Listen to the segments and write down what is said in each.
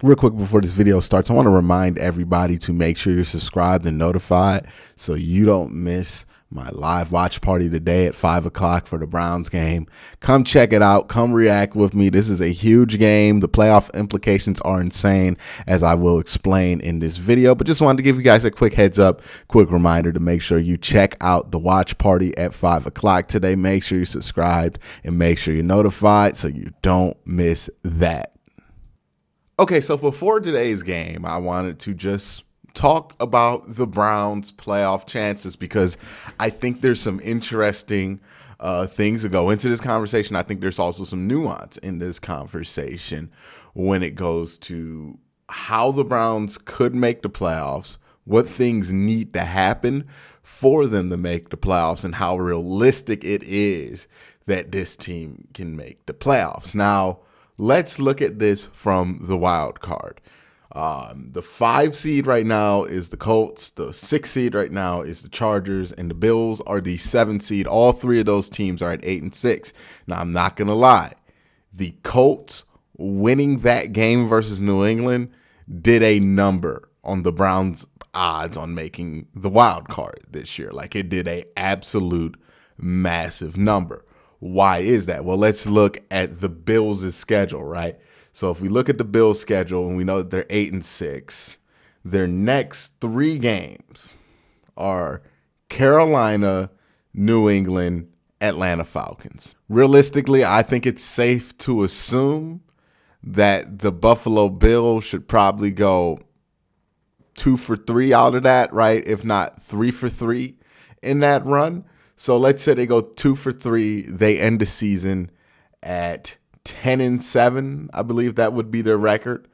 Real quick before this video starts, I want to remind everybody to make sure you're subscribed and notified so you don't miss my live watch party today at 5 o'clock for the Browns game. Come check it out. Come react with me. This is a huge game. The playoff implications are insane, as I will explain in this video. But just wanted to give you guys a quick heads up, quick reminder to make sure you check out the watch party at 5 o'clock today. Make sure you're subscribed and make sure you're notified so you don't miss that. Okay, so before today's game, I wanted to just talk about the Browns' playoff chances because I think there's some interesting things that go into this conversation. I think there's also some nuance in this conversation when it goes to how the Browns could make the playoffs, what things need to happen for them to make the playoffs, and how realistic it is that this team can make the playoffs. Now, let's look at this from the wild card. The 5 seed right now is the Colts. The 6 seed right now is the Chargers, and the Bills are the 7 seed. All three of those teams are at 8-6. Now, I'm not going to lie. The Colts winning that game versus New England did a number on the Browns' odds on making the wild card this year. Like, it did an absolute massive number. Why is that? Well, let's look at the Bills' schedule, right? So if we look at the Bills' schedule and we know that they're 8-6, their next 3 games are Carolina, New England, Atlanta Falcons. Realistically, I think it's safe to assume that the Buffalo Bills should probably go 2 for 3 out of that, right? If not 3 for 3 in that run. So let's say they go 2 for 3. They end the season at 10-7. I believe that would be their record.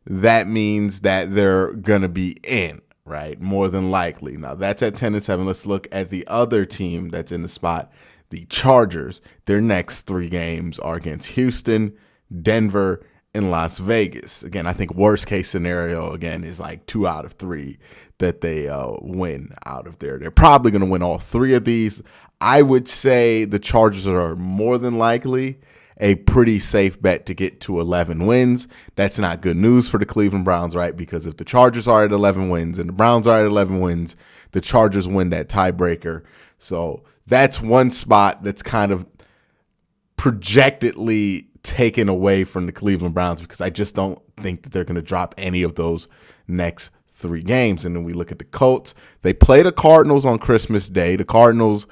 That means that they're going to be in, right? More than likely. Now, that's at 10-7. Let's look at the other team that's in the spot, the Chargers. Their next 3 games are against Houston, Denver, and Las Vegas. Again, I think worst case scenario, again, is like 2 out of 3 that they win out of there. They're probably going to win all 3 of these. I would say the Chargers are more than likely a pretty safe bet to get to 11 wins. That's not good news for the Cleveland Browns, right? Because if the Chargers are at 11 wins and the Browns are at 11 wins, the Chargers win that tiebreaker. So that's one spot that's kind of projectedly taken away from the Cleveland Browns because I just don't think that they're going to drop any of those next 3 games. And then we look at the Colts. They play the Cardinals on Christmas Day. The Cardinals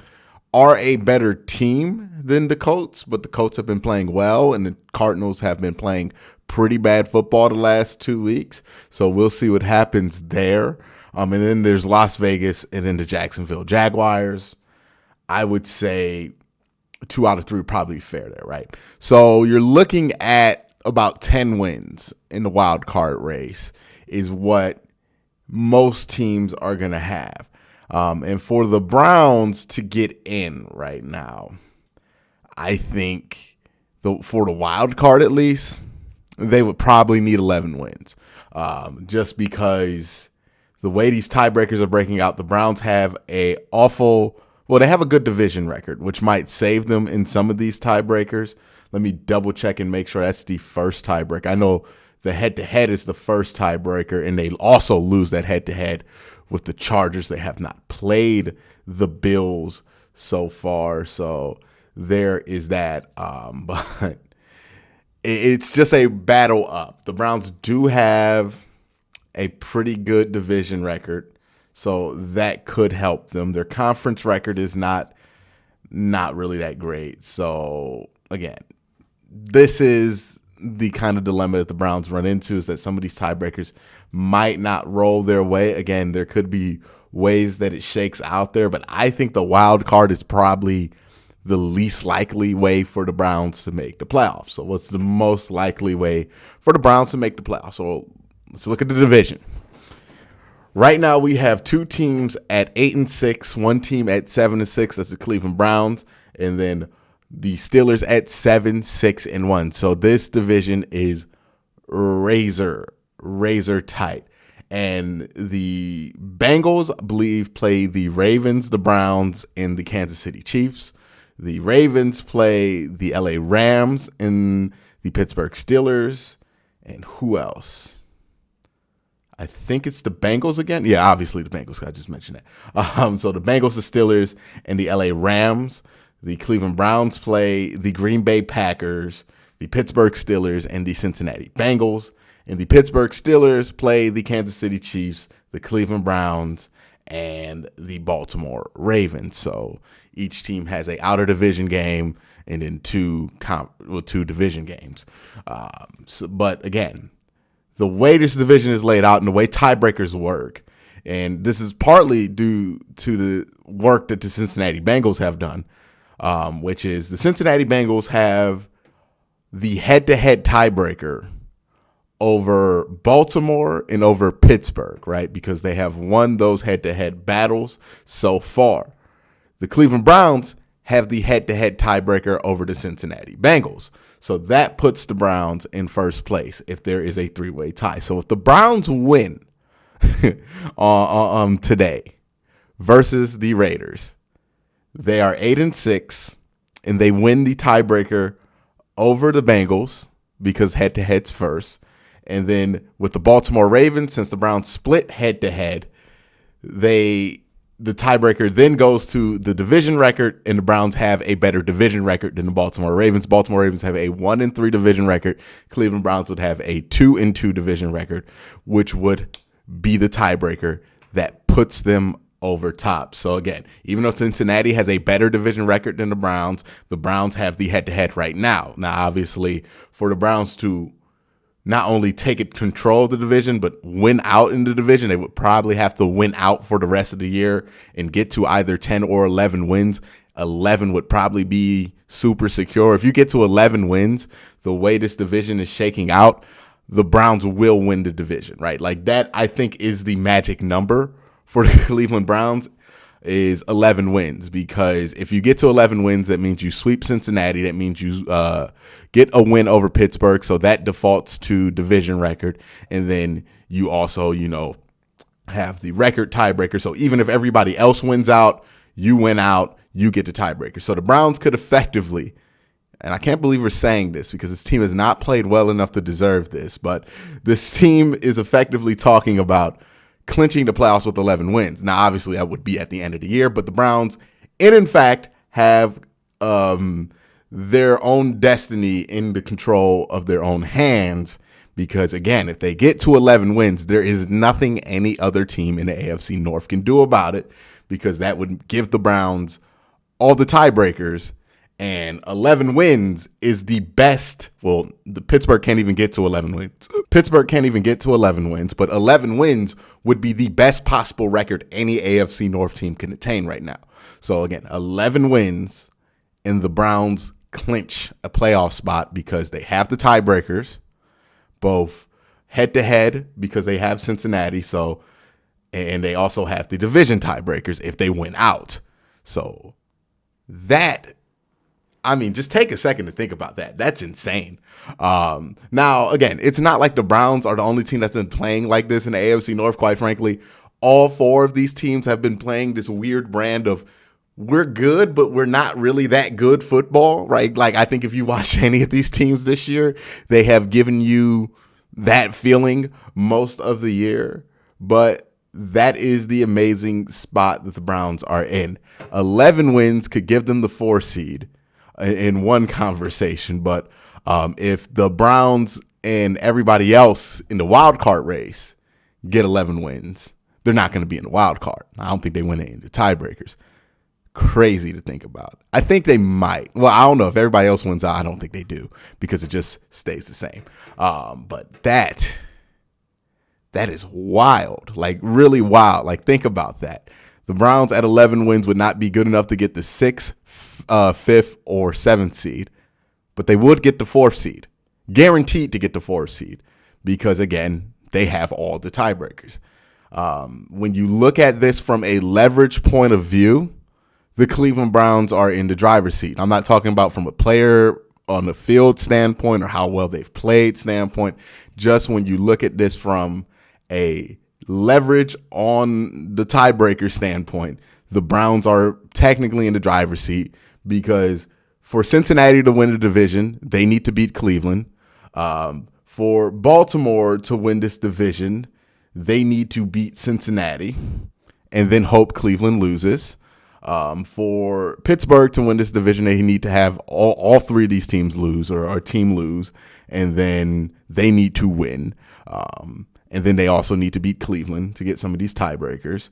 are a better team than the Colts, but the Colts have been playing well, and the Cardinals have been playing pretty bad football the last 2 weeks. So we'll see what happens there. And then there's Las Vegas and then the Jacksonville Jaguars. I would say 2 out of 3 probably fair there, right? So you're looking at about 10 wins in the wild card race is what most teams are going to have. And for the Browns to get in right now, I think for the wild card at least, they would probably need 11 wins. Just because the way these tiebreakers are breaking out, the Browns have they have a good division record, which might save them in some of these tiebreakers. Let me double check and make sure that's the first tiebreaker. I know the head-to-head is the first tiebreaker, and they also lose that head-to-head with the Chargers. They have not played the Bills so far, so there is that. But it's just a battle up. The Browns do have a pretty good division record, so that could help them. Their conference record is not really that great. So, again, this is the kind of dilemma that the Browns run into, is that some of these tiebreakers might not roll their way. Again, there could be ways that it shakes out there, but I think the wild card is probably the least likely way for the Browns to make the playoffs. So what's the most likely way for the Browns to make the playoffs? So let's look at the division. Right now we have 2 teams at 8-6, 1 team at 7-6. That's the Cleveland Browns, and then the Steelers at 7-6-1. So this division is razor tight. And the Bengals, I believe, play the Ravens, the Browns, and the Kansas City Chiefs. The Ravens play the LA Rams and the Pittsburgh Steelers. And who else? I think it's the Bengals again. Yeah, obviously the Bengals. I just mentioned that. So the Bengals, the Steelers, and the LA Rams. The Cleveland Browns play the Green Bay Packers, the Pittsburgh Steelers, and the Cincinnati Bengals. And the Pittsburgh Steelers play the Kansas City Chiefs, the Cleveland Browns, and the Baltimore Ravens. So each team has a outer division game and then two division games. But again, the way this division is laid out and the way tiebreakers work, and this is partly due to the work that the Cincinnati Bengals have done, which is the Cincinnati Bengals have the head-to-head tiebreaker over Baltimore and over Pittsburgh, right? Because they have won those head-to-head battles so far. The Cleveland Browns have the head-to-head tiebreaker over the Cincinnati Bengals. So that puts the Browns in first place if there is a three-way tie. So if the Browns win today versus the Raiders, they are 8-6, and they win the tiebreaker over the Bengals because head-to-head's first. And then with the Baltimore Ravens, since the Browns split head-to-head, the tiebreaker then goes to the division record, and the Browns have a better division record than the Baltimore Ravens. Baltimore Ravens have a 1-3 division record. Cleveland Browns would have a 2-2 division record, which would be the tiebreaker that puts them over top. So again, even though Cincinnati has a better division record than the Browns have the head-to-head right now. Now, obviously, for the Browns to not only take control of the division, but win out in the division, they would probably have to win out for the rest of the year and get to either 10 or 11 wins. 11 would probably be super secure. If you get to 11 wins, the way this division is shaking out, the Browns will win the division, right? Like that, I think, is the magic number for the Cleveland Browns is 11 wins, because if you get to 11 wins, that means you sweep Cincinnati. That means you get a win over Pittsburgh. So that defaults to division record. And then you also, have the record tiebreaker. So even if everybody else wins out, you win out, you get the tiebreaker. So the Browns could effectively, and I can't believe we're saying this because this team has not played well enough to deserve this, but this team is effectively talking about clinching the playoffs with 11 wins. Now, obviously, that would be at the end of the year, but the Browns, in fact, have their own destiny in the control of their own hands because, again, if they get to 11 wins, there is nothing any other team in the AFC North can do about it because that would give the Browns all the tiebreakers. And 11 wins is the best. Well, the Pittsburgh can't even get to 11 wins. Pittsburgh can't even get to 11 wins, but 11 wins would be the best possible record any AFC North team can attain right now. So again, 11 wins, and the Browns clinch a playoff spot because they have the tiebreakers, both head-to-head because they have Cincinnati. So, and they also have the division tiebreakers if they win out. So that, just take a second to think about that. That's insane. Now, again, it's not like the Browns are the only team that's been playing like this in the AFC North, quite frankly. All four of these teams have been playing this weird brand of we're good, but we're not really that good football, right? Like, I think if you watch any of these teams this year, they have given you that feeling most of the year. But that is the amazing spot that the Browns are in. 11 wins could give them the 4 seed. In one conversation, but if the Browns and everybody else in the wild card race get 11 wins, they're not going to be in the wild card. I don't think they win any of the tiebreakers. Crazy to think about. I think they might. Well, I don't know. If everybody else wins out, I don't think they do because it just stays the same. But that is wild, like really wild. Like think about that. The Browns at 11 wins would not be good enough to get the 6th, 5th, or 7th seed, but they would get the 4th seed, guaranteed to get the 4th seed because, again, they have all the tiebreakers. When you look at this from a leverage point of view, the Cleveland Browns are in the driver's seat. I'm not talking about from a player on the field standpoint or how well they've played standpoint, just when you look at this from a leverage on the tiebreaker standpoint, the Browns are technically in the driver's seat because for Cincinnati to win the division, they need to beat Cleveland. For Baltimore to win this division, they need to beat Cincinnati and then hope Cleveland loses. For Pittsburgh to win this division, they need to have all three of these teams lose or our team lose, and then they need to win. And then they also need to beat Cleveland to get some of these tiebreakers.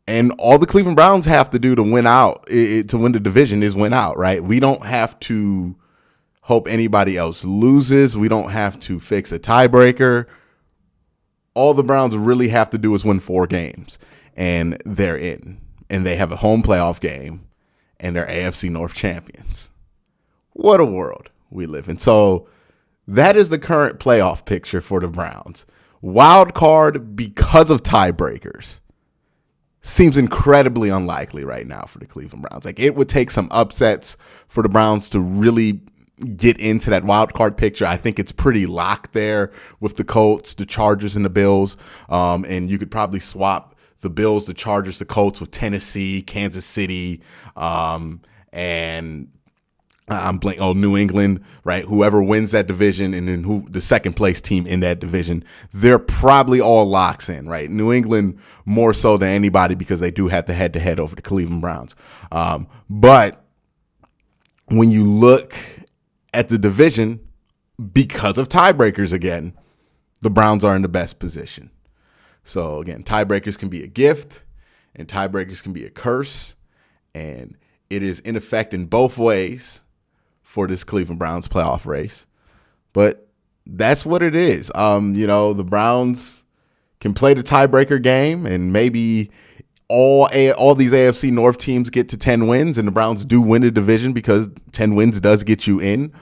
And all the Cleveland Browns have to do to win out, to win the division, is win out, right? We don't have to hope anybody else loses. We don't have to fix a tiebreaker. All the Browns really have to do is win 4 games, and they're in. And they have a home playoff game, and they're AFC North champions. What a world we live in. So that is the current playoff picture for the Browns. Wild card because of tiebreakers seems incredibly unlikely right now for the Cleveland Browns. Like, it would take some upsets for the Browns to really get into that wild card picture. I think it's pretty locked there with the Colts, the Chargers, and the Bills. And you could probably swap the Bills, the Chargers, the Colts with Tennessee, Kansas City, and New England, right? Whoever wins that division, and then who the second place team in that division, they're probably all locks in, right? New England more so than anybody because they do have the head-to-head over the Cleveland Browns. But when you look at the division, because of tiebreakers again, the Browns are in the best position. So again, tiebreakers can be a gift and tiebreakers can be a curse, and it is in effect in both ways for this Cleveland Browns playoff race. But that's what it is. The Browns can play the tiebreaker game, and maybe all these AFC North teams get to 10 wins, and the Browns do win the division because 10 wins does get you in.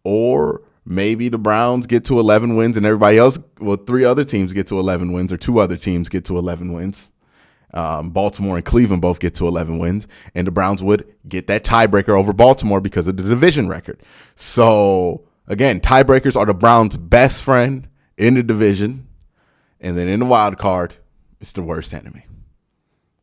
Or maybe the Browns get to 11 wins and everybody else, 3 other teams get to 11 wins, or 2 other teams get to 11 wins. Baltimore and Cleveland both get to 11 wins, and the Browns would get that tiebreaker over Baltimore because of the division record. So again, tiebreakers are the Browns' best friend in the division, and then in the wild card, it's the worst enemy.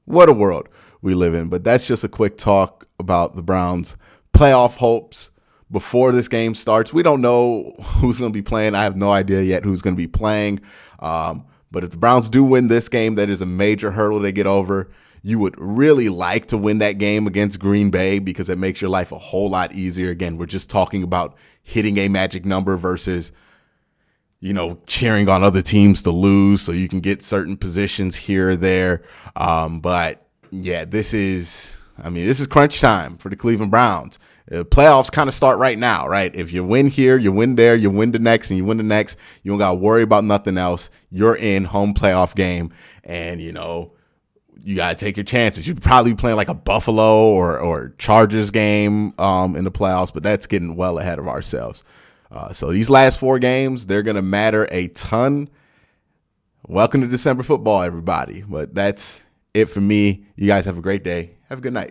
What a world we live in. But that's just a quick talk about the Browns' playoff hopes before this game starts. We don't know who's going to be playing. I have no idea yet who's going to be playing. But if the Browns do win this game, that is a major hurdle they get over. You would really like to win that game against Green Bay because it makes your life a whole lot easier. Again, we're just talking about hitting a magic number versus, cheering on other teams to lose so you can get certain positions here or there. But yeah, this is crunch time for the Cleveland Browns. Playoffs kind of start right now, right? If you win here, you win there, you win the next, and you win the next, you don't got to worry about nothing else. You're in home playoff game, and, you got to take your chances. You'd probably be playing like a Buffalo or Chargers game in the playoffs, but that's getting well ahead of ourselves. So these last 4 games, they're going to matter a ton. Welcome to December football, everybody. But that's it for me. You guys have a great day. Have a good night.